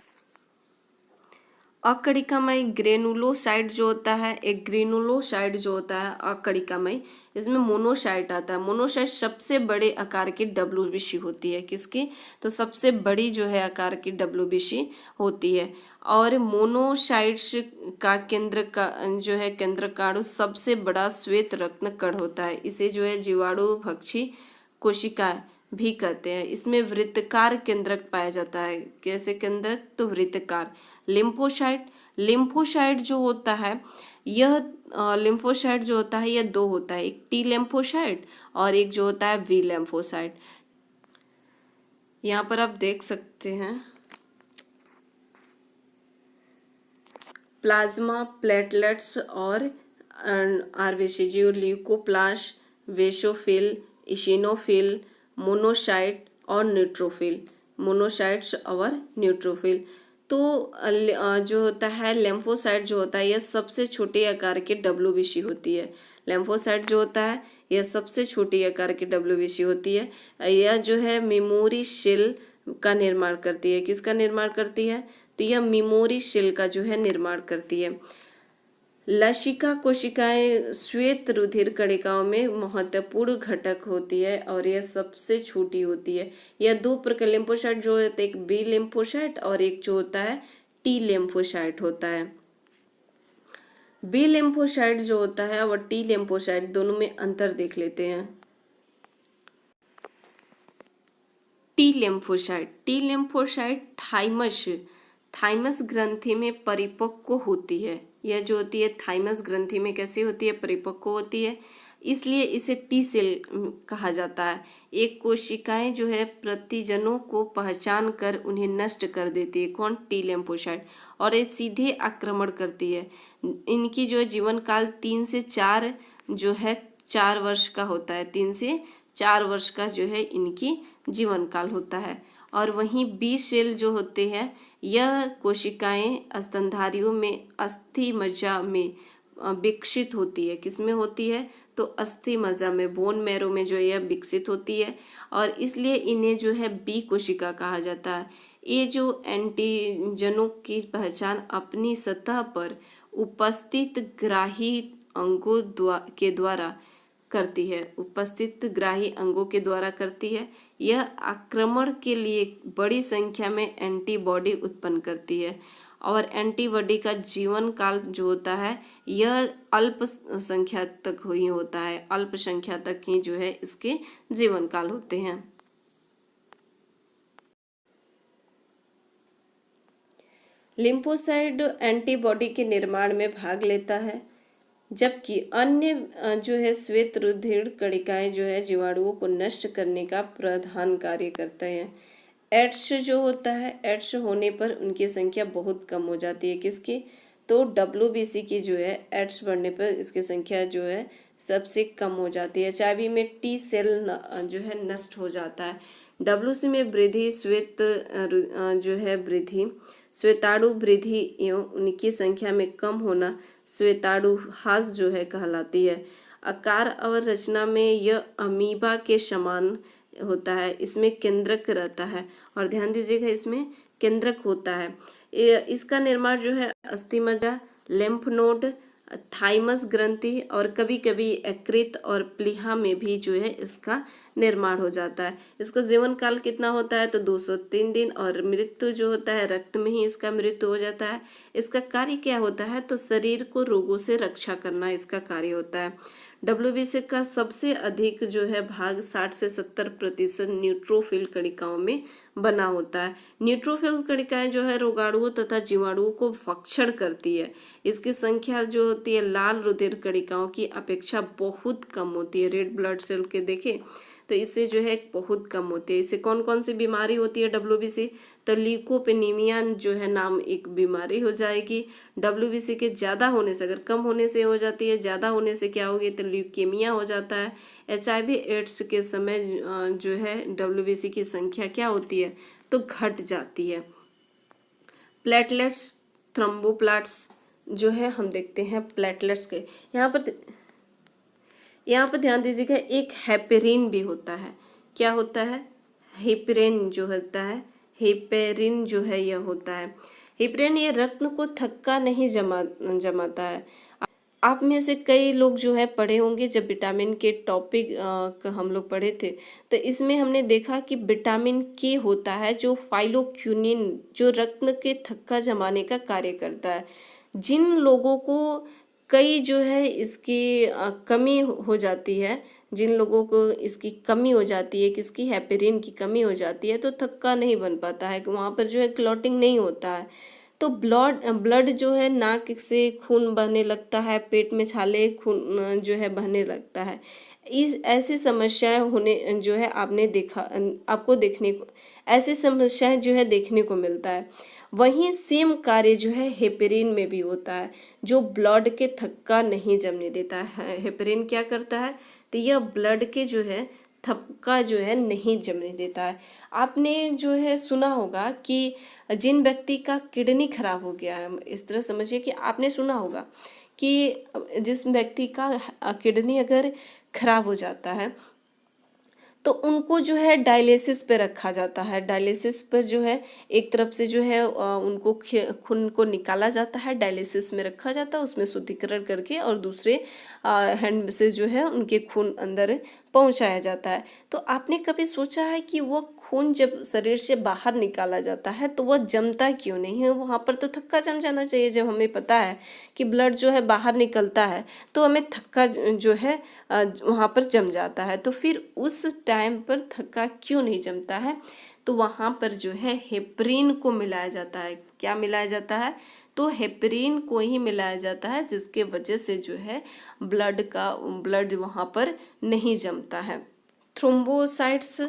अकड़िकामय ग्रेनुलोसाइट जो होता है, एक ग्रेनुलोसाइट जो होता है अकड़िकामय, इसमें मोनोसाइट आता है। मोनोसाइट सबसे बड़े आकार की डब्ल्यूबीसी होती है। किसकी, तो सबसे बड़ी जो है आकार की डब्ल्यूबीसी होती है। और मोनोसाइट्स का केंद्र का जो है केंद्रकाणु सबसे बड़ा श्वेत रत्न कण होता है। इसे जो है जीवाणु भक्षी कोशिका भी कहते हैं। इसमें वृत्तकार केंद्रक पाया जाता है। कैसे केंद्रक, तो वृत्तकार। लिम्फोसाइट, लिम्फोसाइट जो होता है यह लिम्फोसाइट जो होता है यह दो होता है, एक टी लिम्फोसाइट और एक जो होता है वी लिम्फोसाइट। यहाँ पर आप देख सकते हैं प्लाज्मा, प्लेटलेट्स और आरबीसी जो ल्यूकोप्लास्ट, वेसोफिल, इशिनोफिल, मोनोसाइट और न्यूट्रोफिल, मोनोसाइट्स और न्यूट्रोफिल। तो जो होता है लिम्फोसाइट जो होता है यह सबसे छोटे आकार की डब्ल्यूबीसी होती है। लिम्फोसाइट जो होता है यह सबसे छोटी आकार की डब्ल्यूबीसी होती है। यह जो है मेमोरी सेल का निर्माण करती है। किसका निर्माण करती है, तो यह मेमोरी सेल का जो है निर्माण करती है। लसिका कोशिकाएं श्वेत रुधिर कणिकाओं में महत्वपूर्ण घटक होती है और यह सबसे छोटी होती है। यह दो प्रकार लिम्फोसाइट जो होता है, एक बी लिम्फोसाइट और एक जो होता है टी लिम्फोसाइट होता है। बी लिम्फोसाइट जो होता है और टी लिम्फोसाइट दोनों में अंतर देख लेते हैं। टी लिम्फोसाइट थाइमस ग्रंथि में परिपक्व होती है। यह जो होती है थाइमस ग्रंथि में कैसी होती है, परिपक्व होती है, इसलिए इसे टी सेल कहा जाता है। एक कोशिकाएं जो है प्रतिजनों को पहचान कर उन्हें नष्ट कर देती है। कौन, टी लिम्फोसाइट, और ये सीधे आक्रमण करती है। इनकी जो जीवन काल 3 से 4 जो है 4 वर्ष का होता है। 3 से 4 वर्ष का जो है इनकी जीवन काल होता है। और वहीं बी सेल जो होते हैं यह कोशिकाएं स्तनधारियों में अस्थि मज्जा में विकसित होती है। किसमें होती है, तो अस्थि मज्जा में, बोन मैरो में जो यह विकसित होती है और इसलिए इन्हें जो है बी कोशिका कहा जाता है। ये जो एंटीजनों की पहचान अपनी सतह पर उपस्थित ग्राही अंगों के द्वारा करती है, उपस्थित ग्राही अंगों के द्वारा करती है। यह आक्रमण के लिए बड़ी संख्या में एंटीबॉडी उत्पन्न करती है और एंटीबॉडी का जीवन काल जो होता है यह अल्प संख्या तक ही होता है। अल्प संख्या तक ही जो है इसके जीवन काल होते हैं। लिम्फोसाइट एंटीबॉडी के निर्माण में भाग लेता है, जबकि अन्य जो है श्वेत रुधिर कणिकाएं जो है जीवाणुओं को नष्ट करने का प्रधान कार्य करते हैं। एड्स जो होता है, एड्स होने पर उनकी संख्या बहुत कम हो जाती है। किसकी, तो डब्ल्यूबीसी की जो है एड्स बढ़ने पर इसकी संख्या जो है सबसे कम हो जाती है। चाबी में टी सेल जो है नष्ट हो जाता है। डब्ल्यूसी में वृद्धि, श्वेत जो है वृद्धि, श्वेताणु वृद्धि एवं उनकी संख्या में कम होना श्वेताणु ह्रास जो है कहलाती है। आकार और रचना में यह अमीबा के समान होता है। इसमें केंद्रक रहता है और ध्यान दीजिएगा इसमें केंद्रक होता है। इसका निर्माण जो है अस्थिमज्जा, लिम्फ नोड, थाइमस ग्रंथि और कभी कभी यकृत और प्लीहा में भी जो है इसका निर्माण हो जाता है। इसका जीवन काल कितना होता है, तो 203 दिन और मृत्यु जो होता है रक्त में ही इसका मृत्यु हो जाता है। इसका कार्य क्या होता है, तो शरीर को रोगों से रक्षा करना इसका कार्य होता है। डब्ल्यूबीसी का सबसे अधिक जो है भाग 60 से 70% न्यूट्रोफिल कणिकाओं में बना होता है। न्यूट्रोफिल कणिकाएं जो है रोगाणुओं तथा जीवाणुओं को भक्षण करती है। इसकी संख्या जो होती है लाल रुधिर कणिकाओं की अपेक्षा बहुत कम होती है। रेड ब्लड सेल के देखें तो इससे जो है बहुत कम होती है। इससे कौन कौन सी बीमारी होती है डब्ल्यूबीसी, तो ल्यूकोपेनीमिया जो है नाम एक बीमारी हो जाएगी। डब्ल्यूबीसी के ज़्यादा होने से, अगर कम होने से हो जाती है, ज़्यादा होने से क्या होगी, तो ल्यूकेमिया हो जाता है। एचआईवी एड्स के समय जो है डब्ल्यूबीसी की संख्या क्या होती है, तो घट जाती है। प्लेटलेट्स, थ्रोम्बोप्लास्ट जो है हम देखते हैं प्लेटलेट्स के यहाँ पर यहाँ पर ध्यान दीजिएगा, एक हेपेरिन भी होता है। क्या होता है? हेपेरिन जो होता है, हेपेरिन जो है यह होता है। हेपेरिन ये रक्त को थक्का नहीं जमाता है। आप में से कई लोग जो है पढ़े होंगे, जब विटामिन के टॉपिक हम लोग पढ़े थे तो इसमें हमने देखा कि विटामिन के होता है जो फाइलोक्विनिन, जो रक्त के थक्का जमाने का कार्य करता है। जिन लोगों को कई जो है इसकी कमी हो जाती है, जिन लोगों को इसकी कमी हो जाती है, किसकी, हेपेरिन की कमी हो जाती है, तो थक्का नहीं बन पाता है, वहाँ पर जो है क्लॉटिंग नहीं होता है। तो ब्लड जो है नाक से खून बहने लगता है, पेट में छाले खून जो है बहने लगता है। इस ऐसी समस्याएं होने जो है आपको देखने को, ऐसी समस्याएं जो है देखने को मिलता है। वहीं सेम कार्य जो है हेपेरिन में भी होता है, जो ब्लड के थक्का नहीं जमने देता है। हेपेरिन क्या करता है? तो यह ब्लड के जो है थक्का जो है नहीं जमने देता है। आपने जो है सुना होगा कि जिन व्यक्ति का किडनी खराब हो गया है, इस तरह समझिए कि आपने सुना होगा कि जिस व्यक्ति का किडनी अगर खराब हो जाता है तो उनको जो है डायलिसिस पे रखा जाता है। डायलिसिस पर जो है एक तरफ से जो है उनको खून को निकाला जाता है, डायलिसिस में रखा जाता है, उसमें शुद्धिकरण करके, और दूसरे हैंड से जो है उनके खून अंदर पहुंचाया जाता है। तो आपने कभी सोचा है कि वो खून जब शरीर से बाहर निकाला जाता है तो वह जमता क्यों नहीं है? वहाँ पर तो थक्का जम जाना चाहिए। जब हमें पता है कि ब्लड जो है बाहर निकलता है तो हमें थक्का जो है वहाँ पर जम जाता है। तो फिर उस टाइम पर थक्का क्यों नहीं जमता है? तो वहाँ पर जो है हेपरिन को मिलाया जाता है। क्या मिलाया जाता है? तो हेपरिन को ही मिलाया जाता है, जिसके वजह से जो है ब्लड वहाँ पर नहीं जमता है। थ्रोम्बोसाइट्स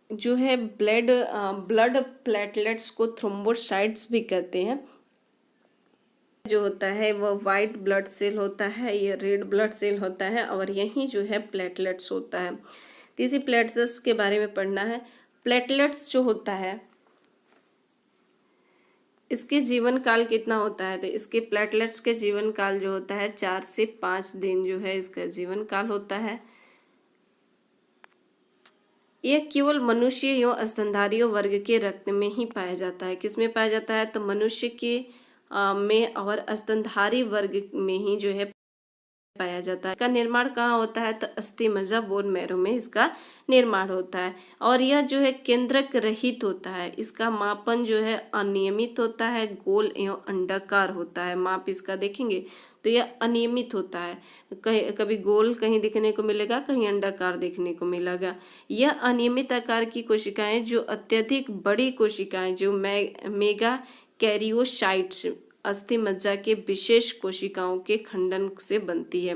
जो है ब्लड प्लेटलेट्स को थ्रोम्बोसाइट्स भी कहते हैं। जो होता है वह वाइट ब्लड सेल होता है, ये रेड ब्लड सेल होता है, और यही जो है प्लेटलेट्स होता है। तो इसी प्लेटलेट्स के बारे में पढ़ना है। प्लेटलेट्स जो होता है इसके जीवन काल कितना होता है? तो इसके प्लेटलेट्स के जीवन काल जो होता है 4 से 5 दिन जो है इसका जीवन काल होता है। यह केवल मनुष्य एवं स्तनधारी वर्ग के रक्त में ही पाया जाता है। किसमें पाया जाता है? तो मनुष्य के में और स्तनधारी वर्ग में ही जो है पाया जाता है। इसका निर्माण कहाँ होता है? तो अस्थि मज्जा, बोन मैरो में इसका निर्माण होता है। और यह जो है केंद्रक रहित होता है। इसका मापन जो है अनियमित होता है, गोल एवं अंडाकार होता है। माप इसका देखेंगे तो यह अनियमित होता है, कभी गोल कहीं दिखने को मिलेगा, कहीं अंडाकार देखने को मिलेगा। यह अनियमित आकार की कोशिकाएं जो अत्यधिक बड़ी कोशिकाएं जो मेगा कैरियोसाइट्स अस्थि मज्जा के विशेष कोशिकाओं के खंडन से बनती है।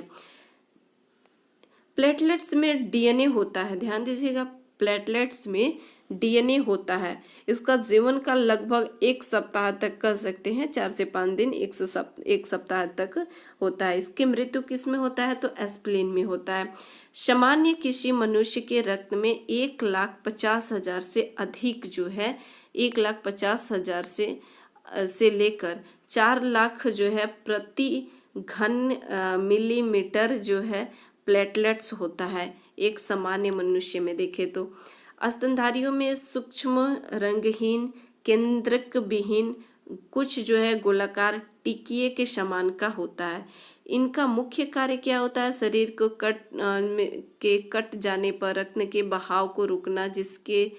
प्लेटलेट्स में डीएनए होता है। ध्यान दीजिएगा, प्लेटलेट्स में डीएनए होता है। इसका जीवन काल लगभग 1 सप्ताह तक कह सकते हैं, 4 से 5 दिन, 1 सप्ताह तक होता है। इसकी मृत्यु किस में होता है? तो एस्प्लिन में होता है। सामान्य किसी मनुष्य के रक्त में 1,50,000 से अधिक जो है 1,50,000 से लेकर 4 लाख जो है प्रति घन मिलीमीटर जो है प्लेटलेट्स होता है एक सामान्य मनुष्य में देखे तो। स्तनधारियों में सूक्ष्म रंगहीन केंद्रक विहीन कुछ जो है गोलाकार टिकिए के समान का होता है। इनका मुख्य कार्य क्या होता है? शरीर को कट जाने पर रक्त के बहाव को रोकना, जिसके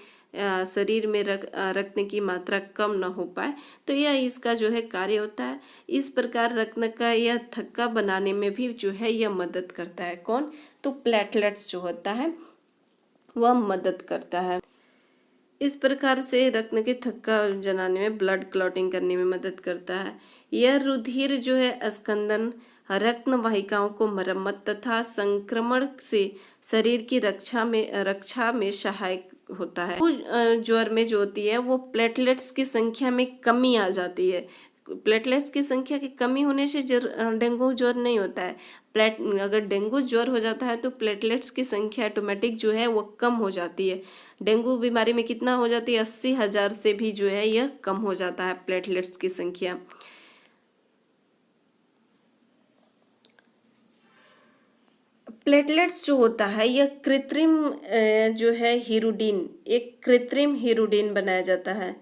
शरीर में रक्त की मात्रा कम न हो पाए, तो यह इसका जो है कार्य होता है। इस प्रकार रक्त का यह थक्का बनाने में भी जो है यह मदद करता है। कौन? तो प्लेटलेट्स जो होता है वह मदद करता है। इस प्रकार से रक्त के थक्का जलाने में, ब्लड क्लॉटिंग करने में मदद करता है। यह रुधिर जो है स्कंदन, रक्त वाहिकाओं को मरम्मत तथा संक्रमण से शरीर की रक्षा में सहायक होता है। ज्वर में जो होती है वो प्लेटलेट्स की संख्या में कमी आ जाती है। प्लेटलेट्स की संख्या की कमी होने से डेंगू ज्वर नहीं होता है। अगर डेंगू ज्वर हो जाता है तो प्लेटलेट्स की संख्या ऑटोमेटिक जो है वो कम हो जाती है। डेंगू बीमारी में कितना हो जाती है? 80,000 से भी जो है यह कम हो जाता है प्लेटलेट्स की संख्या। प्लेटलेट्स जो होता है यह कृत्रिम जो है हीरोडिन, एक कृत्रिम हीरोडिन बनाया जाता है।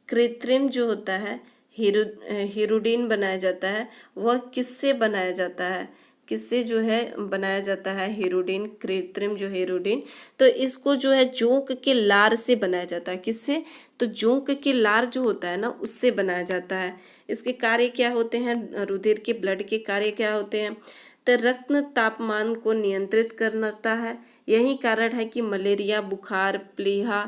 कृत्रिम जो होता है हीरोडिन बनाया जाता है, वह किससे बनाया जाता है, किससे जो है बनाया जाता है हीरोडिन, कृत्रिम जो हीरोडिन। तो इसको जो है जोंक के लार से बनाया जाता है। किससे? तो जोंक के लार जो होता है ना, उससे बनाया जाता है। इसके कार्य क्या होते हैं? रुधिर के ब्लड के कार्य क्या होते हैं? तो रक्त तापमान को नियंत्रित करता है। यही कारण है कि मलेरिया, बुखार, प्लीहा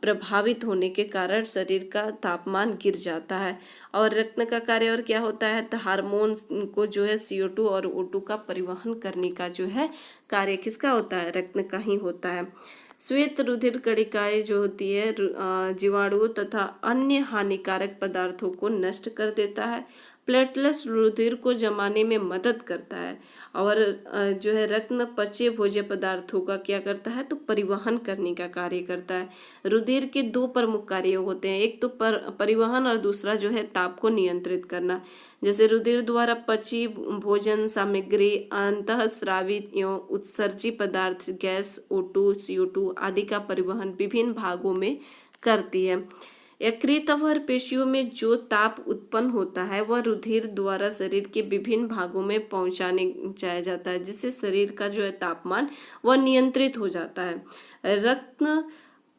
प्रभावित होने के कारण शरीर का तापमान गिर जाता है। और रक्त का कार्य और क्या होता है? तो हार्मोन को जो है CO2 और O2 का परिवहन करने का जो है कार्य किसका होता है? रक्त का ही होता है। श्वेत रुधिर कणिकाएं जो होती है जीवाणुओं तथा अन्य हानिकारक पदार्थों को नष्ट कर देता है। प्लेटलेट्स रुधिर को जमाने में मदद करता है और जो है रक्त पचे भोज्य पदार्थों का क्या करता है? तो परिवहन करने का कार्य करता है। रुधिर के दो प्रमुख कार्य होते हैं, एक तो परिवहन और दूसरा जो है ताप को नियंत्रित करना। जैसे रुधिर द्वारा पची भोजन सामग्री, अंतःस्रावित एवं उत्सर्जित पदार्थ, गैस, O2, CO2 आदि का परिवहन विभिन्न भागों में करती है। यकृतवर पेशियों में जो ताप उत्पन्न होता है वह रुधिर द्वारा शरीर के विभिन्न भागों में पहुंचाया जाता है, जिससे शरीर का जो है तापमान वह नियंत्रित हो जाता है। रक्त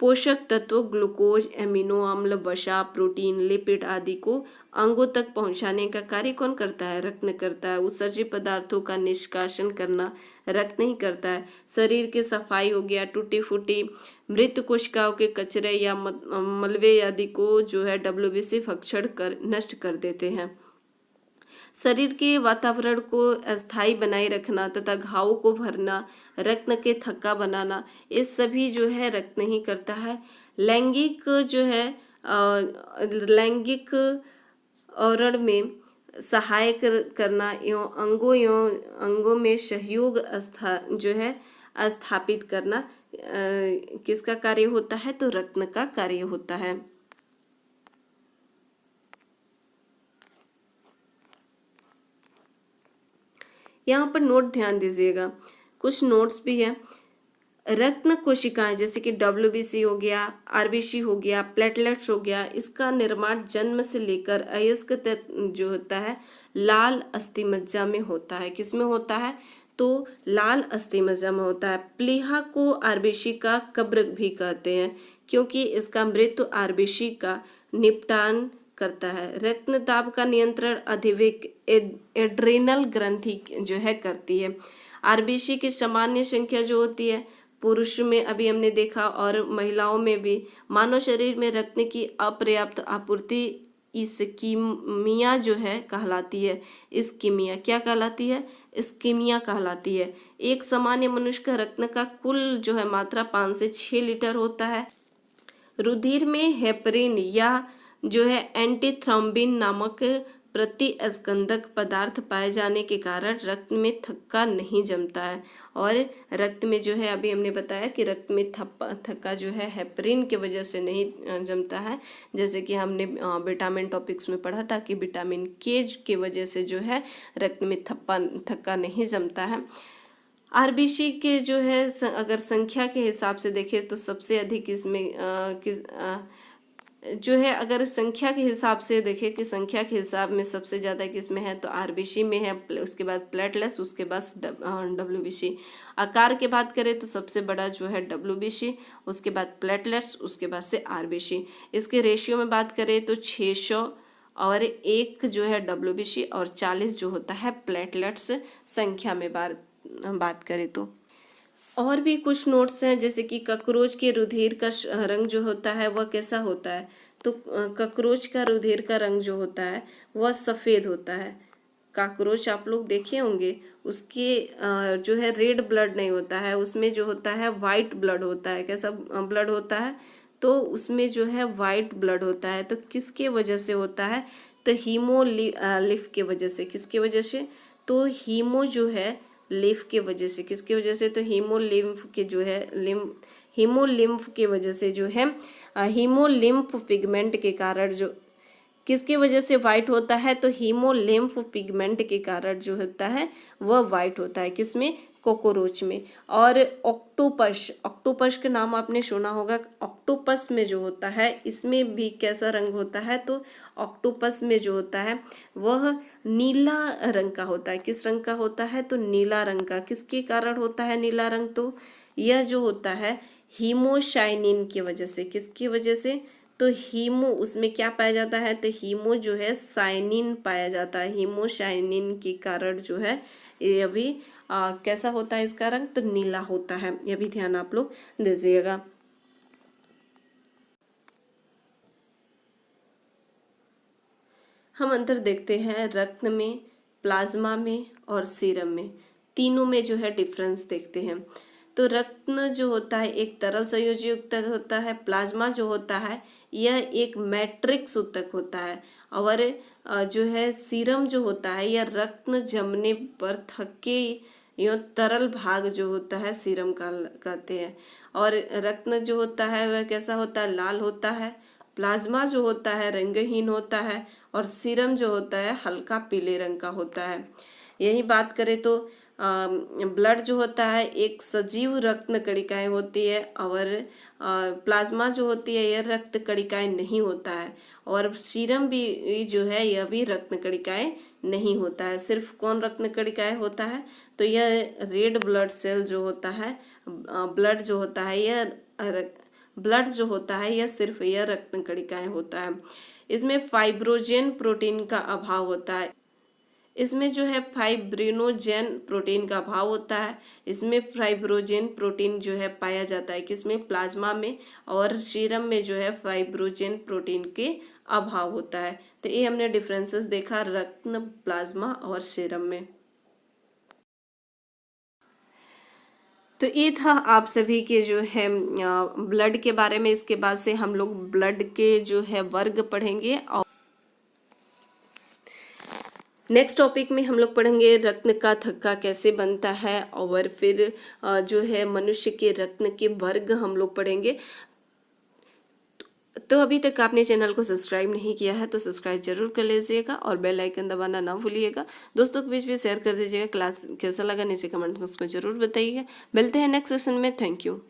पोषक तत्वों ग्लूकोज, एमिनो अम्ल, वसा, प्रोटीन, लिपिड आदि को अंगों तक पहुंचाने का कार्य कौन करता है? रक्त करता है। उत्सर्जित पदार्थों का निष्कासन करना रक्त नहीं करता है। शरीर की सफाई हो गया, टूटी फूटी मृत कोशिकाओं के कचरे या मलबे आदि को जो है WBC भक्षण कर नष्ट कर देते हैं। शरीर के वातावरण को अस्थायी बनाए रखना तथा घावों को भरना, रक्त के थक्का बनाना, ये सभी जो है रक्त नहीं करता है। लैंगिक जो है लैंगिक आवरण में सहायक करना एवं अंगों में सहयोग जो है स्थापित करना किसका कार्य होता है? तो रक्त का कार्य होता है। यहाँ पर नोट ध्यान दीजिएगा, कुछ नोट्स भी है। रक्त कोशिकाएं जैसे कि WBC हो गया, RBC हो गया, प्लेटलेट्स हो गया, इसका निर्माण जन्म से लेकर अयस्क तक जो होता है लाल अस्थिमज्जा में होता है। किस में होता है? तो लाल अस्थिमज्जा में होता है। प्लीहा को RBC का कब्र भी कहते हैं क्योंकि इसका मृत्यु RBC का निपटान करता है। रक्तदाब का नियंत्रण अधिवेग एड्रेनल ग्रंथि जो है करती है। RBC की सामान्य संख्या जो होती है पुरुष में अभी हमने देखा और महिलाओं में भी, मानव शरीर में रक्त की अपर्याप्त आपूर्ति इस्कीमिया जो है कहलाती है। इस्कीमिया क्या कहलाती है? इस्कीमिया कहलाती है। एक सामान्य मनुष्य का रक्त का कुल जो है मात्रा 5 से 6 लीटर होता है। रुधिर में हेपरिन या जो है एंटीथ्रोम्बिन नामक प्रतिस्कंदक पदार्थ पाए जाने के कारण रक्त में थक्का नहीं जमता है। और रक्त में जो है अभी हमने बताया कि रक्त में थक्का जो है हेपरिन की वजह से नहीं जमता है। जैसे कि हमने विटामिन टॉपिक्स में पढ़ा था कि विटामिन के की वजह से जो है रक्त में थक्का नहीं जमता है। RBC के जो है अगर संख्या के हिसाब से देखें तो सबसे अधिक इसमें जो है अगर संख्या के हिसाब से देखें कि संख्या के हिसाब में सबसे ज़्यादा किसमें है तो RBC में है, उसके बाद प्लेटलेट्स, उसके बाद WBC। आकार की बात करें तो सबसे बड़ा जो है WBC, उसके बाद प्लेटलेट्स, उसके बाद से RBC। इसके रेशियो में बात करें तो 600 और 1 जो है WBC और 40 जो होता है प्लेटलेट्स संख्या में बात करें तो। और भी कुछ नोट्स हैं जैसे कि ककरोच के रुधिर का रंग जो होता है वह कैसा होता है? तो ककरोच का रुधिर का रंग जो होता है वह सफ़ेद होता है। कॉकरोच आप लोग देखे होंगे, उसके जो है रेड ब्लड नहीं होता है, उसमें जो होता है वाइट ब्लड होता है। कैसा ब्लड होता है? तो उसमें जो है वाइट ब्लड होता है। तो किसके वजह से होता है? तो हीमोलिफ के वजह से। किसके वजह से? तो हीमो जो है लिम्फ के वजह से। किसकी वजह से? तो हीमोलिम्फ के जो है हीमोलिम्फ के वजह से जो है हीमोलिम्फ पिगमेंट के कारण जो किसकी वजह से वाइट होता है? तो हीमोलिम्फ पिगमेंट के कारण जो होता है वह वाइट होता है। किसमें? कॉकरोच में। और ऑक्टोपस, ऑक्टोपस का नाम आपने सुना होगा। ऑक्टोपस में जो होता है इसमें भी कैसा रंग होता है, तो ऑक्टोपस में जो होता है वह नीला रंग का होता है। किस रंग का होता है, तो नीला रंग का। किसके कारण होता है नीला रंग, तो यह जो होता है हीमोसाइनिन की वजह से। किसकी वजह से, तो हीमो, उसमें क्या पाया जाता है, तो हीमो जो है साइनिन पाया जाता है। हीमोसाइनिन के कारण जो है ये भी कैसा होता है इसका रंग, तो नीला होता है। यह भी ध्यान आप लोग दीजिएगा। हम अंतर देखते हैं रक्त में, प्लाज्मा में और सीरम में, तीनों में जो है डिफरेंस देखते हैं। तो रक्त जो होता है एक तरल संयोजी ऊतक होता है। प्लाज्मा जो होता है यह एक मैट्रिक्स ऊतक होता है। और जो है सीरम जो होता है यह रक्त जमने पर थके यो तरल भाग जो होता है सीरम का कहते हैं। और रक्त जो होता है वह कैसा होता है, लाल होता है। प्लाज्मा जो होता है रंगहीन होता है। और सीरम जो होता है हल्का पीले रंग का होता है। यही बात करें तो ब्लड जो होता है एक सजीव रक्त कणिकाएं होती है। और प्लाज्मा जो होती है यह रक्त कणिकाएं नहीं होता है। और सीरम भी जो है यह भी रक्त कणिकाएं नहीं होता है। सिर्फ कौन रक्त कणिकाएं होता है, तो यह रेड ब्लड सेल जो होता है, ब्लड जो होता है यह ब्लड जो होता है यह सिर्फ यह रक्त कणिकाएं होता है। इसमें फाइब्रोजेन प्रोटीन का अभाव होता है। इसमें जो है फाइब्रिनोजेन प्रोटीन का अभाव होता है। इसमें फाइब्रोजेन प्रोटीन जो है पाया जाता है किसमें, प्लाज्मा में। और सीरम में जो है फाइब्रोजेन प्रोटीन के अभाव होता है। तो ये हमने डिफरेंसेस देखा रक्त, प्लाज्मा और सीरम में। तो ये था आप सभी के जो है ब्लड के बारे में। इसके बाद से हम लोग ब्लड के जो है वर्ग पढ़ेंगे। और नेक्स्ट टॉपिक में हम लोग पढ़ेंगे रत्न का थक्का कैसे बनता है। और फिर जो है मनुष्य के रत्न के वर्ग हम लोग पढ़ेंगे। तो अभी तक आपने चैनल को सब्सक्राइब नहीं किया है तो सब्सक्राइब जरूर कर लीजिएगा और बेल आइकन दबाना ना भूलिएगा। दोस्तों के बीच भी शेयर कर दीजिएगा। क्लास कैसा लगा नीचे कमेंट बॉक्स में जरूर बताइएगा। मिलते हैं नेक्स्ट सेशन में। Thank you.